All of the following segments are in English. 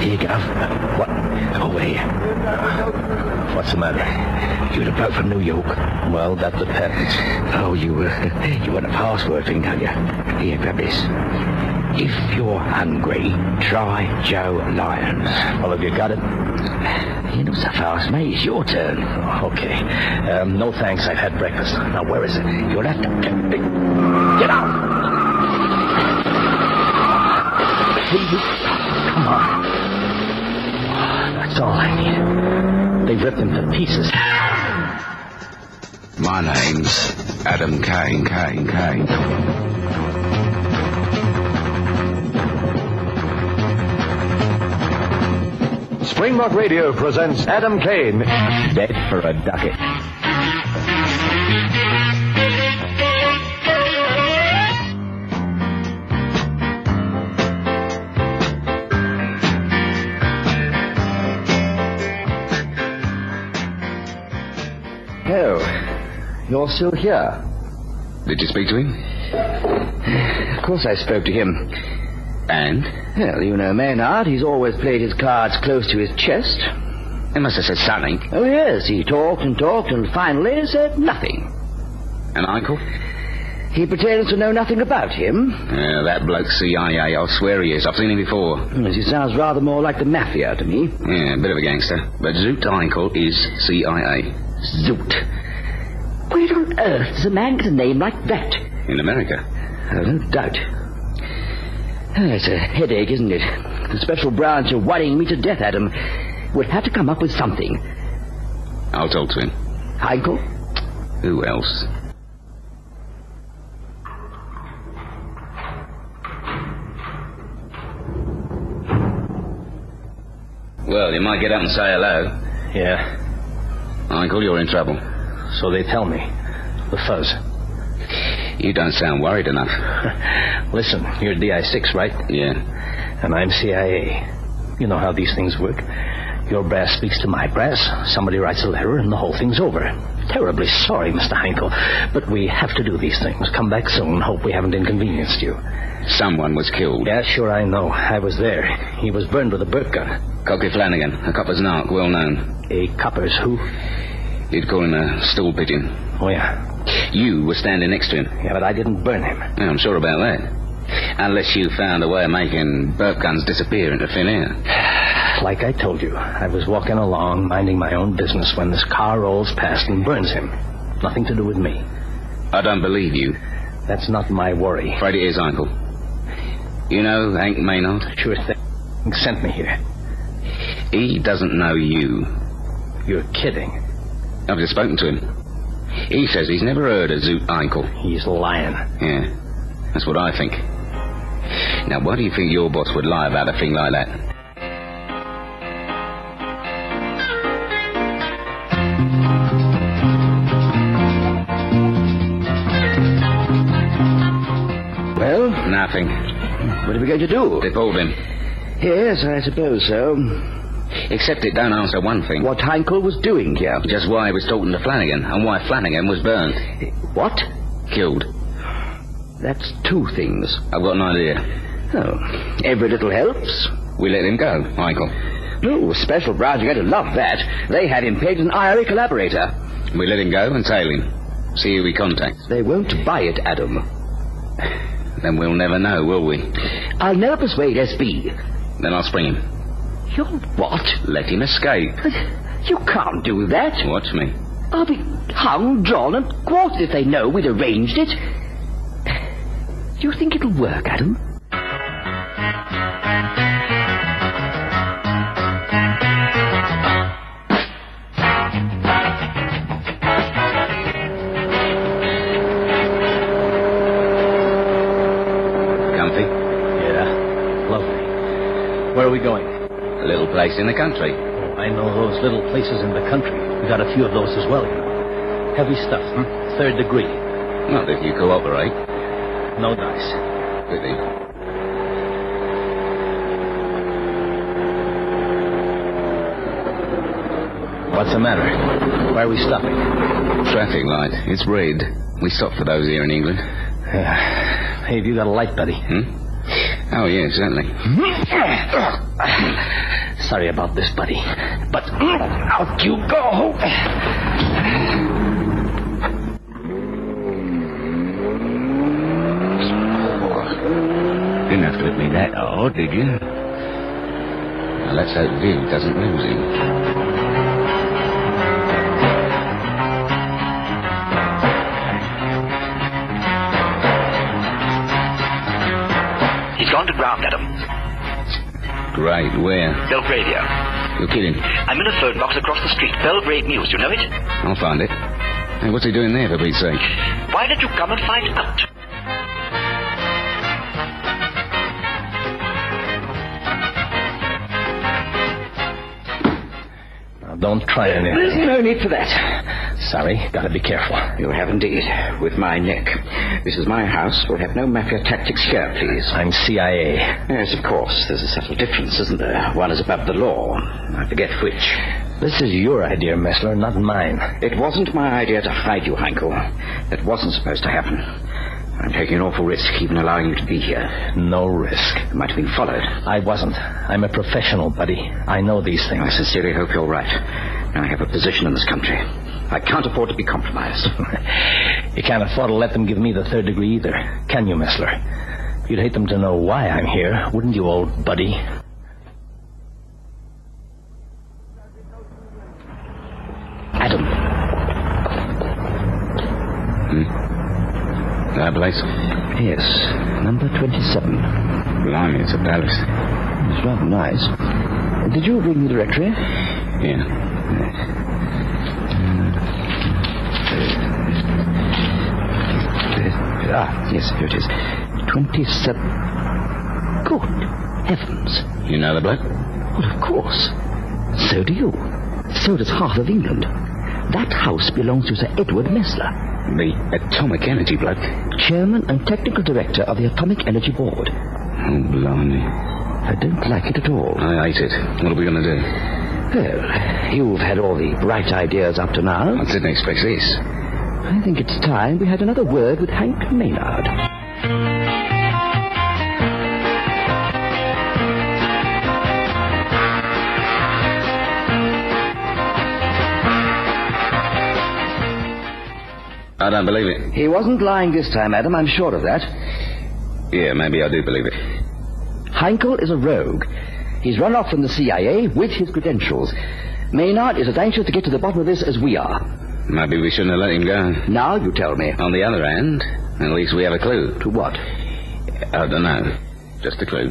Here, Gav. What? Oh, here. What's the matter? You're the bloke from New York. Well, that depends. Oh, you want a password thing, don't you? Here, grab this. If you're hungry, try Joe Lyons. Well, have you got it? You're not so fast, mate. It's your turn. Okay. No thanks. I've had breakfast. Now, where is it? You'll have to... Get out! Come on. That's all I need. They've ripped him to pieces. My name's Adam Kane. Springbok Radio presents Adam Kane. Dead for a ducat. Oh, you're still here. Did you speak to him? Of course I spoke to him. And? Well, you know Maynard. He's always played his cards close to his chest. He must have said something. Oh, yes. He talked and finally said nothing. And Uncle? He pretends to know nothing about him. Yeah, that bloke's CIA. I'll swear he is. I've seen him before. Yes, he sounds rather more like the mafia to me. Yeah, a bit of a gangster. But Zoot Uncle is CIA. Zoot. Where on earth does a man get a name like that? In America. Oh, no doubt. It's a headache, isn't it? The special branch are worrying me to death, Adam. We'll have to come up with something. I'll talk to him. Heinkel? Who else? Well, you might get up and say hello. Yeah. Uncle, you're in trouble. So they tell me. The fuzz. You don't sound worried enough. Listen, you're DI6, right? Yeah. And I'm CIA. You know how these things work. Your brass speaks to my brass. Somebody writes a letter and the whole thing's over. Terribly sorry, Mr. Heinkel, but we have to do these things. Come back soon. Hope we haven't inconvenienced you. Someone was killed. Yeah, sure, I know. I was there. He was burned with a burp gun. Cocky Flanagan, a copper's narc, well known. A copper's who? You'd call him a stool pigeon. Oh, yeah. You were standing next to him. Yeah, but I didn't burn him. Yeah, I'm sure about that. Unless you found a way of making burp guns disappear into thin air. Like I told you, I was walking along, minding my own business, when this car rolls past and burns him. Nothing to do with me. I don't believe you. That's not my worry. Afraid it is, Uncle. You know Hank Maynard? Sure thing. He sent me here. He doesn't know you. You're kidding. I've just spoken to him. He says he's never heard of Zoot Uncle. He's lying. Yeah, that's what I think. Now, why do you think your boss would lie about a thing like that? Well? Nothing. What are we going to do? They pulled him. Yes, I suppose so. Except it don't answer one thing. What Heinkel was doing here. Just why he was talking to Flanagan, and why Flanagan was burned. What? Killed. That's two things. I've got an idea. Oh, every little helps. We let him go, Michael. Oh, special branch, you're going to love that. They had him pegged as an IRA collaborator. We let him go and tail him. See who we contact. They won't buy it, Adam. Then we'll never know, will we? I'll never persuade SB. Then I'll spring him. You're what? Let him escape. You can't do that. Watch me. I'll be hung, drawn, and quartered if they know we'd arranged it. Do you think it'll work, Adam? Comfy? Yeah, lovely. Where are we going? A little place in the country. Oh, I know those little places in the country. We got a few of those as well, you know. Heavy stuff, Third degree. Not if you cooperate. No dice. Pity. What's the matter? Why are we stopping? Traffic light. It's red. We stop for those here in England. Hey, have you got a light, buddy? Oh, yeah, certainly. Sorry about this, buddy. But out you go. Didn't have to hit me that hard, did you? Well, let's hope Viv doesn't lose him. He's gone to ground, Adam. Great, where? Belgravia. You're kidding. I'm in a phone box across the street. Belgrave News, you know it? I'll find it. Hey, what's he doing there, for Pete's sake? Why don't you come and find out? Don't try anything. There's no need for that. Sorry, gotta be careful. You have indeed. With my neck. This is my house. We'll have no mafia tactics here, please. I'm CIA. Yes, of course. There's a subtle difference, isn't there? One is above the law. I forget which. This is your idea, Messler, not mine. It wasn't my idea to hide you, Heinkel. That wasn't supposed to happen. I'm taking an awful risk, even allowing you to be here. No risk. You might have been followed. I wasn't. I'm a professional, buddy. I know these things. I sincerely hope you're right. I have a position in this country. I can't afford to be compromised. You can't afford to let them give me the third degree either, can you, Messler? You'd hate them to know why I'm here, wouldn't you, old buddy? Adam. That place? Yes, number 27. Blimey, it's a palace. It's rather nice. Did you bring the directory? Yeah. Yes, here it is. 27. Good heavens. You know the bloke? Well, of course. So do you. So does half of England. That house belongs to Sir Edward Messler. The atomic energy bloke? Chairman and technical director of the Atomic Energy Board. Oh, blimey. I don't like it at all. I hate it. What are we going to do? Well, you've had all the bright ideas up to now. I didn't expect this. I think it's time we had another word with Hank Maynard. I don't believe it. He wasn't lying this time, Adam. I'm sure of that. Yeah, maybe I do believe it. Heinkel is a rogue. He's run off from the CIA with his credentials. Maynard is as anxious to get to the bottom of this as we are. Maybe we shouldn't have let him go. Now you tell me. On the other hand, at least we have a clue. To what? I don't know. Just a clue.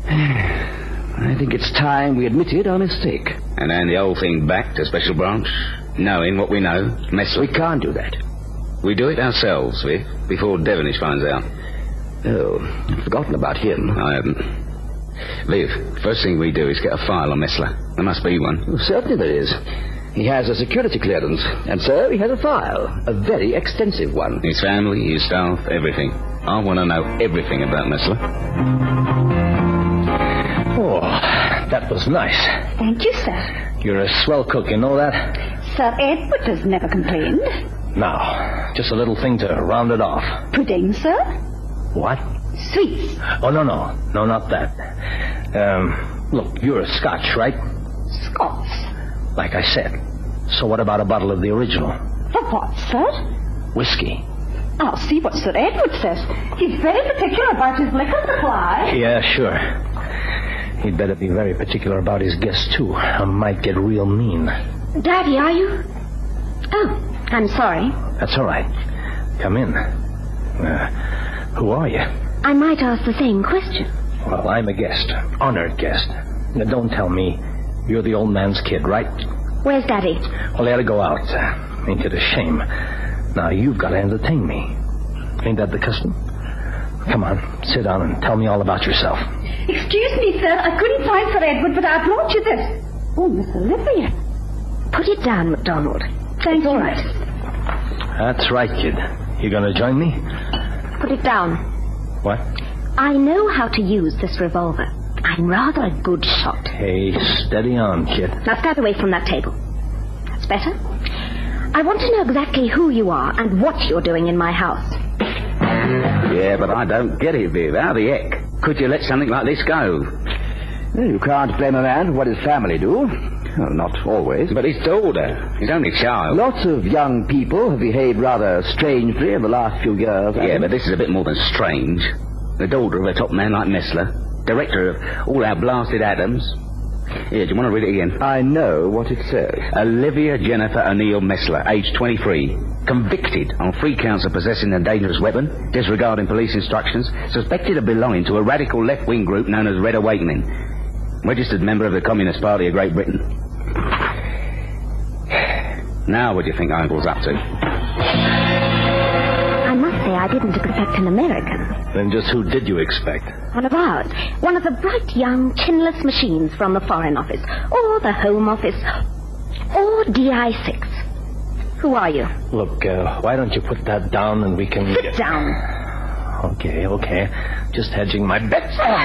I think it's time we admitted our mistake. And hand the whole thing back to Special Branch, knowing what we know. We can't do that. We do it ourselves, Viv, before Devonish finds out. Oh, I've forgotten about him. I haven't. Viv, first thing we do is get a file on Messler. There must be one. Well, certainly there is. He has a security clearance, and so he has a file. A very extensive one. His family, his staff, everything. I want to know everything about Messler. Oh, that was nice. Thank you, sir. You're a swell cook, you know that? Sir Edward has never complained. Now, just a little thing to round it off. Pudding, sir? What? Sweets. Oh, no, not that. Look, you're a Scotch, right? Scots. Like I said. So what about a bottle of the original? For what, sir? Whiskey. I'll see what Sir Edward says. He's very particular about his liquor supply. Yeah, sure. He'd better be very particular about his guests, too. I might get real mean. Daddy, are you? Oh, I'm sorry. That's all right. Come in. Who are you? I might ask the same question. Well, I'm a guest. Honored guest. Now, don't tell me you're the old man's kid, right? Where's Daddy? Well, they had to go out. Ain't it a shame? Now, you've got to entertain me. Ain't that the custom? Come on, sit down and tell me all about yourself. Excuse me, sir. I couldn't find Sir Edward, but I brought you this. Oh, Miss Olivia. Put it down, MacDonald. Thank you. All right. That's right, kid. You gonna join me? Put it down. What? I know how to use this revolver. I'm rather a good shot. Hey, steady on, kid. Now stand away from that table. That's better. I want to know exactly who you are and what you're doing in my house. Yeah, but I don't get it, Viv. How the heck? could you let something like this go? Well, you can't blame a man for what his family do. Well, not always. But his daughter, his only child. Lots of young people have behaved rather strangely in the last few years. Yeah, but this is a bit more than strange. The daughter of a top man like Messler, director of all our blasted atoms. Here, do you want to read it again? I know what it says. Olivia Jennifer O'Neill Messler, aged 23. Convicted on 3 counts of possessing a dangerous weapon, disregarding police instructions, suspected of belonging to a radical left-wing group known as Red Awakening. Registered member of the Communist Party of Great Britain. Now what do you think Ivor's up to? I must say I didn't expect an American. Then just who did you expect? One of ours. One of the bright, young, chinless machines from the Foreign Office, or the Home Office, or DI6. Who are you? Look, why don't you put that down and we can... Sit down. Okay. Just hedging my bets. Well,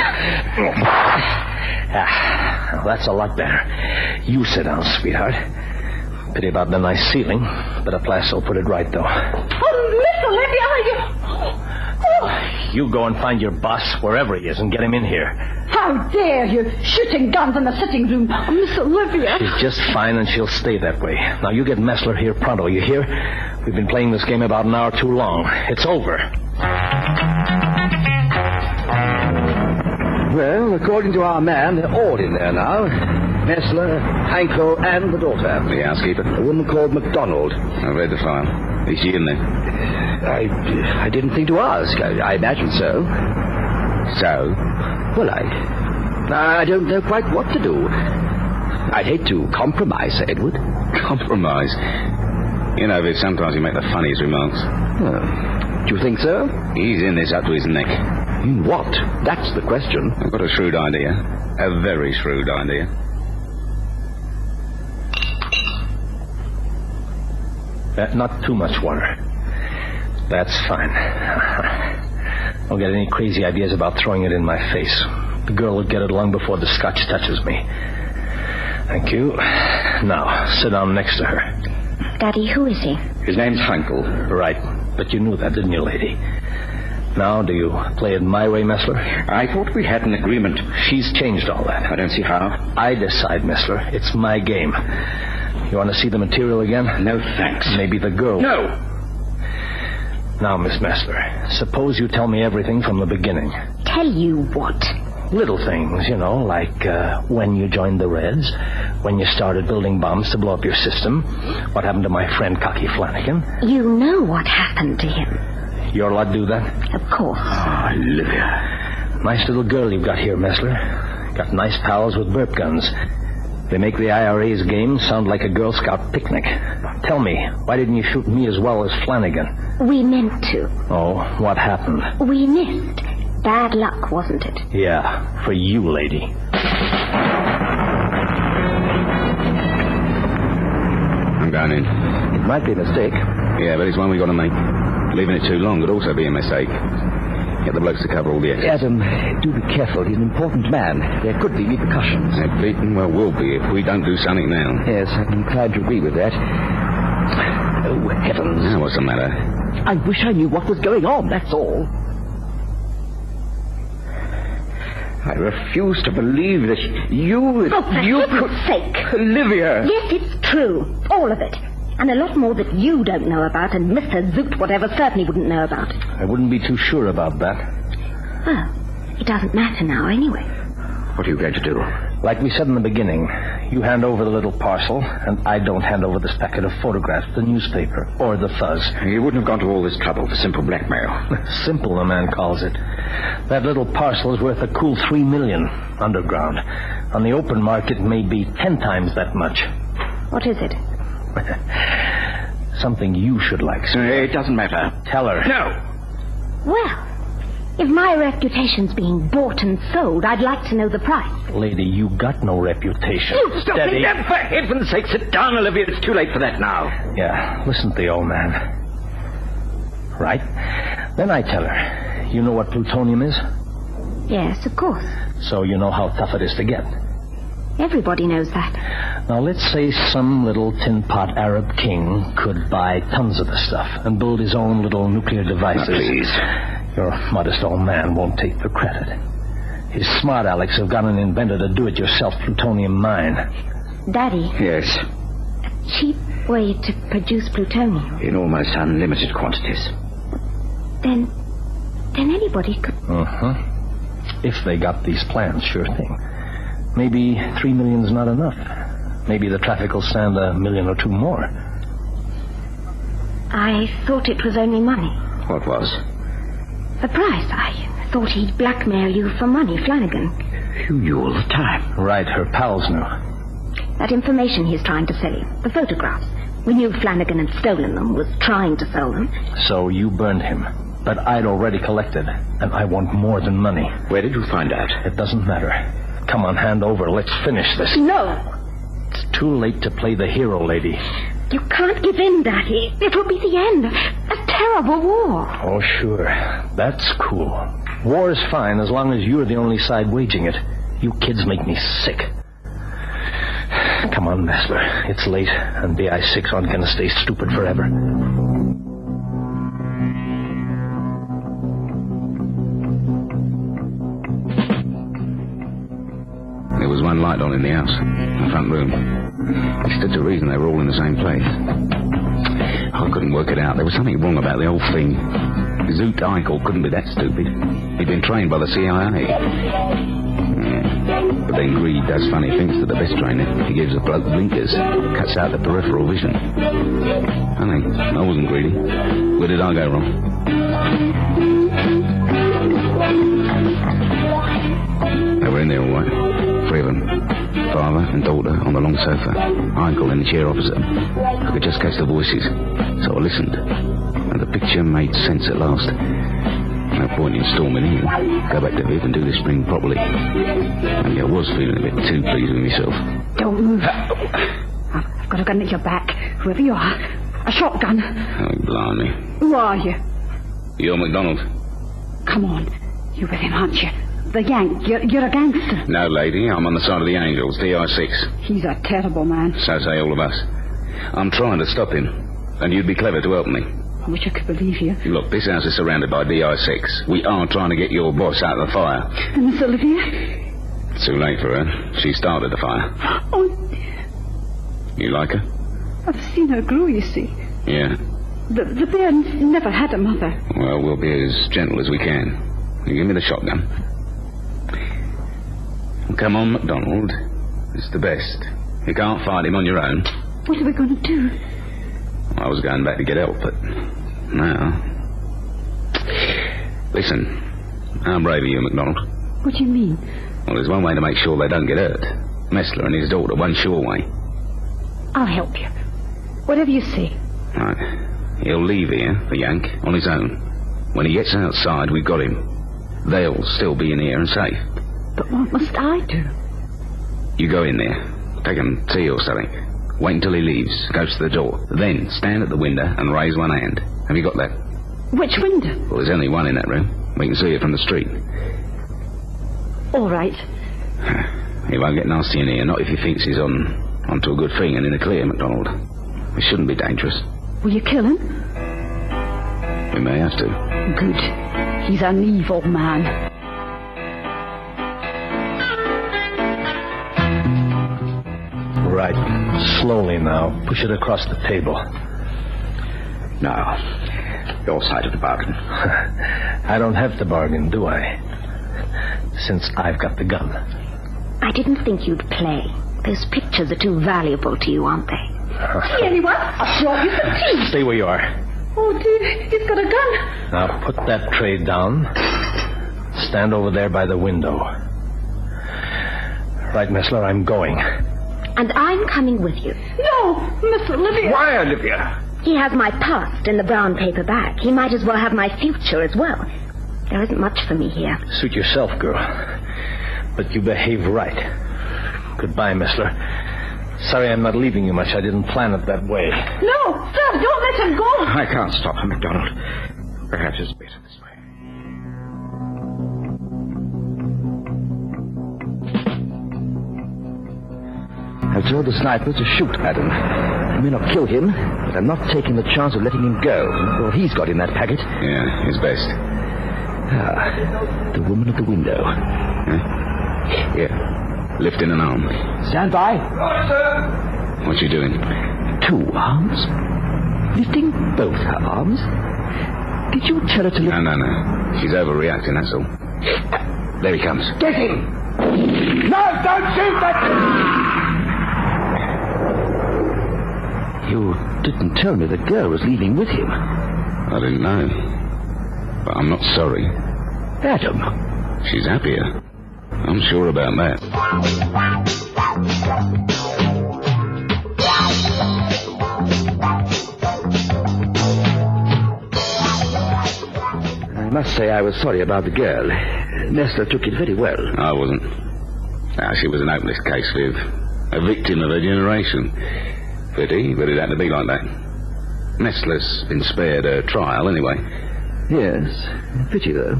that's a lot better. You sit down, sweetheart. Pity about the nice ceiling, but a plaster will put it right, though. Oh, Miss Olivia, are you... Oh. You go and find your boss, wherever he is, and get him in here. How dare you? Shooting guns in the sitting room. Oh, Miss Olivia. She's just fine, and she'll stay that way. Now, you get Messler here pronto, you hear? We've been playing this game about an hour too long. It's over. Well, according to our man, they're all in there now. Messler, Hanko, and the daughter. The housekeeper? A woman called MacDonald. I read the file. Is she in there? I didn't think to ask. I imagine so. So? Well, I don't know quite what to do. I'd hate to compromise Sir Edward. Compromise? You know, Viv, sometimes you make the funniest remarks. Oh. Do you think so? He's in this up to his neck. In what? That's the question. I've got a shrewd idea. A very shrewd idea. Not too much water. That's fine. Don't get any crazy ideas about throwing it in my face. The girl will get it long before the scotch touches me. Thank you. Now, sit down next to her. Daddy, who is he? His name's Hankel. Right. But you knew that, didn't you, lady? Now, do you play it my way, Messler? I thought we had an agreement. She's changed all that. I don't see how. I decide, Messler. It's my game. You want to see the material again? No, thanks. Maybe the girl... No! Now, Miss Messler, suppose you tell me everything from the beginning. Tell you what? Little things, you know, like when you joined the Reds, when you started building bombs to blow up your system, what happened to my friend Cocky Flanagan. You know what happened to him. Your lot do that? Of course. Oh, Olivia. Nice little girl you've got here, Messler. Got nice pals with burp guns. They make the IRA's game sound like a Girl Scout picnic. Tell me, why didn't you shoot me as well as Flanagan? We meant to. Oh, what happened? We missed. Bad luck, wasn't it? Yeah, for you, lady. I'm going in. It might be a mistake. Yeah, but it's one we got to make. Leaving it too long would also be a mistake. Get the blokes to cover all the extras. Adam, do be careful. He's an important man. There could be repercussions. They're beaten, well, will be if we don't do something now. Yes, I'm inclined to agree with that. Oh, heavens. Now, what's the matter? I wish I knew what was going on, that's all. I refuse to believe that you... Oh, for heaven's sake. Olivia. Yes, it's true. All of it. And a lot more that you don't know about, and Mr. Zoot, whatever, certainly wouldn't know about. I wouldn't be too sure about that. Well, it doesn't matter now anyway. What are you going to do? Like we said in the beginning, you hand over the little parcel, and I don't hand over this packet of photographs to the newspaper, or the fuzz. You wouldn't have gone to all this trouble for simple blackmail. Simple, the man calls it. That little parcel is worth a cool $3 million underground. On the open market, maybe 10 times that much. What is it? Something you should like, sir. It doesn't matter. Tell her. No! Well, if my reputation's being bought and sold, I'd like to know the price. Lady, you got no reputation. You stop Steady. it! For heaven's sake, sit down, Olivia. It's too late for that now. Yeah, listen to the old man. Right? Then I tell her, you know what plutonium is? Yes, of course. So you know how tough it is to get. Everybody knows that. Now, let's say some little tin pot Arab king could buy tons of the stuff and build his own little nuclear devices. Now, please. Your modest old man won't take the credit. His smart Alex have gone and invented a do-it-yourself plutonium mine. Daddy, Yes, a cheap way to produce plutonium. in almost unlimited quantities. Then anybody could... If they got these plans, sure thing. Maybe 3 million's not enough. Maybe the traffic will stand 1 million or 2 more. I thought it was only money. What was? The price. I thought he'd blackmail you for money, Flanagan. You knew all the time. Right, her pals knew. That information he's trying to sell you, the photographs. We knew Flanagan had stolen them, was trying to sell them. So you burned him. But I'd already collected, and I want more than money. Where did you find out? It doesn't matter. Come on, hand over. Let's finish this. No! It's too late to play the hero, lady. You can't give in, Daddy. It will be the end. A terrible war. Oh, sure. That's cool. War is fine as long as you're the only side waging it. You kids make me sick. Come on, Messler. It's late, and DI6 aren't going to stay stupid forever. There was one light on in the house, the front room. It stood to reason they were all in the same place. I couldn't work it out. There was something wrong about the whole thing. Zoot Eichel couldn't be that stupid. He'd been trained by the CIA. But then greed does funny things to the best trainer. He gives a bloke blinkers, cuts out the peripheral vision. I wasn't greedy. Where did I go wrong? They were in there all right. 3 of them. Father and daughter on the long sofa. Eichel in the chair opposite them. I could just catch the voices. So I listened. And the picture made sense at last. No point in storming in. Go back to Viv and do this thing properly. Maybe I was feeling a bit too pleased with myself. Don't move. I've got a gun at your back. Whoever you are. A shotgun. Oh, blimey. Who are you? You're MacDonald. Come on. You're with him, aren't you? The Yank. You're a gangster. No, lady. I'm on the side of the Angels, DI6. He's a terrible man. So say all of us. I'm trying to stop him. And you'd be clever to help me. I wish I could believe you. Look, this house is surrounded by DI6. We are trying to get your boss out of the fire. And Miss Olivia? Too late for her. She started the fire. Oh, dear. You like her? I've seen her grow, you see. Yeah. The bear never had a mother. Well, we'll be as gentle as we can. You give me the shotgun. Come on, MacDonald. It's the best. You can't fight him on your own. What are we going to do? I was going back to get help, but now... Listen, how brave are you, MacDonald? What do you mean? Well, there's one way to make sure they don't get hurt. Messler and his daughter, one sure way. I'll help you. Whatever you say. Right. He'll leave here, the Yank, on his own. When he gets outside, we've got him. They'll still be in here and safe. But what must I do? You go in there. Take him tea or something. Wait until he leaves. Goes to the door. Then stand at the window and raise one hand. Have you got that? Which window? Well, there's only one in that room. We can see it from the street. All right. He won't get nasty in here, not if he thinks he's onto a good thing and in the clear, MacDonald. It shouldn't be dangerous. Will you kill him? We may have to. Good. He's an evil man. Right. Slowly now. Push it across the table. Now, your side of the bargain. I don't have to bargain, do I? Since I've got the gun. I didn't think you'd play. Those pictures are too valuable to you, aren't they? See anyone? I'll brought you some tea. Stay where you are. Oh, dear. He's got a gun. Now put that tray down. Stand over there by the window. Right, Messler, I'm going. And I'm coming with you. No, Miss Olivia. Why, Olivia? He has my past in the brown paper bag. He might as well have my future as well. There isn't much for me here. Suit yourself, girl. But you behave right. Goodbye, Messler. Sorry I'm not leaving you much. I didn't plan it that way. No, sir, don't let him go. I can't stop him, MacDonald. Perhaps it's better this way. I've told the sniper to shoot Adam. I may not kill him, but I'm not taking the chance of letting him go. Well, he's got in that packet. Yeah, his best. Ah, the woman at the window. Huh? Here, lift in an arm. Stand by. Right, sir. What's she doing? 2 arms? Lifting both her arms? Did you tell her to lift... No. She's overreacting, that's all. There he comes. Get him! No, don't shoot that! You didn't tell me the girl was leaving with him. I didn't know. But I'm not sorry. Adam. She's happier. I'm sure about that. I must say I was sorry about the girl. Nestler took it very well. I wasn't. She was an hopeless case, Viv. A victim of her generation. Pity, but it had to be like that. Nestler's been spared her trial, anyway. Yes. Pity, though.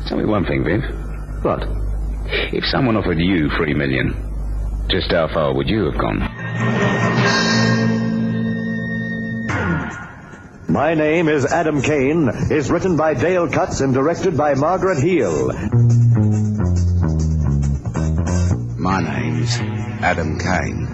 Tell me one thing, Viv. What? If someone offered you $3 million, just how far would you have gone? My Name is Adam Kane is written by Dale Cutts and directed by Margaret Heel. My name's Adam Kane.